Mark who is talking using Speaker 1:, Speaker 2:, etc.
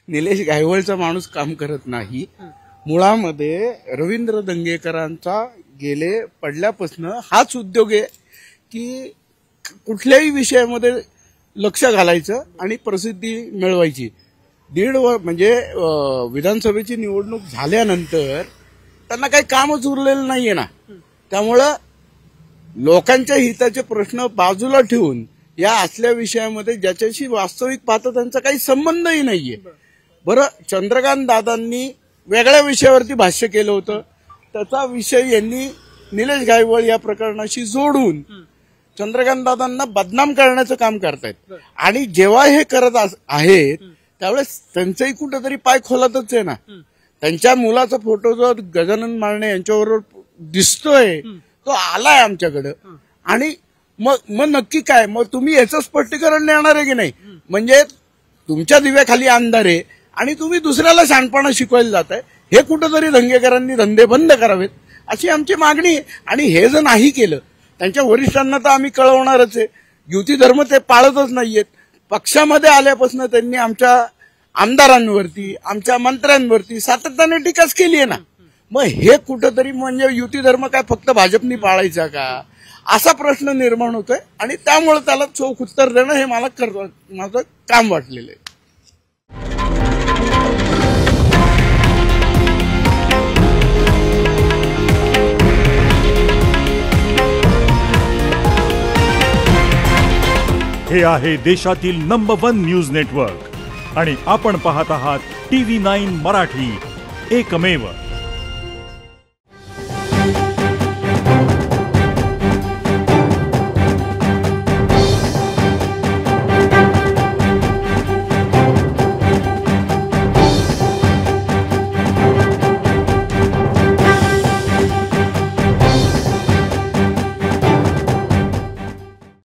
Speaker 1: निलेश गायवळचा माणूस काम करत नाही. मुळामध्ये रवींद्र दंगेकरांचा गेले पडल्यापासून हाच उद्योग आहे की कुठल्याही विषयामध्ये लक्ष घालायचं आणि प्रसिद्धी मिळवायची. म्हणजे विधानसभेची निवडणूक झाल्यानंतर त्यांना काही कामच उरलेलं नाहीये ना. त्यामुळं लोकांच्या हिताचे प्रश्न बाजूला ठेवून या असल्या विषयामध्ये ज्याच्याशी वास्तविक पाहता त्यांचा काही संबंधही नाहीये. बरं, चंद्रकांत दादांनी वेगळ्या विषयावरती भाष्य केलं होतं, त्याचा विषय यांनी निलेश गायवळ या प्रकरणाशी जोडून चंद्रकांत दादांना बदनाम करण्याचं काम करतायत. आणि जेव्हा हे करत आहेत त्यावेळेस त्यांचंही कुठेतरी पाय खोलातच आहे ना. त्यांच्या मुलाचा फोटो जो गजानन मारणे यांच्याबरोबर दिसतोय तो आलाय आमच्याकडं. आणि मग नक्की काय, मग तुम्ही याचं स्पष्टीकरण देणार आहे की नाही? म्हणजे तुमच्या दिव्याखाली अंधार आहे आणि तुम्ही दुसऱ्याला शहाणपणा शिकवायला जाताय. हे कुठंतरी दंगेकरांनी धंदे बंद करावेत अशी आमची मागणी आहे. आणि हे जर नाही केलं त्यांच्या वरिष्ठांना तर आम्ही कळवणारच आहे. युती धर्म ते पाळतच नाहीयेत. पक्षामध्ये आल्यापासून त्यांनी आमच्या आमदारांवरती, आमच्या मंत्र्यांवरती सातत्याने टीकाच केली आहे ना. मग हे कुठंतरी म्हणजे युती धर्म काय फक्त भाजपनी पाळायचा का असा प्रश्न निर्माण होतोय. आणि त्यामुळे त्याला चोख उत्तर देणं हे मला माझं काम वाटलेलं आहे.
Speaker 2: हे आहे देशातील नंबर 1 न्यूज नेटवर्क आणि आपण पाहत आहात TV9 मराठी, एकमेव.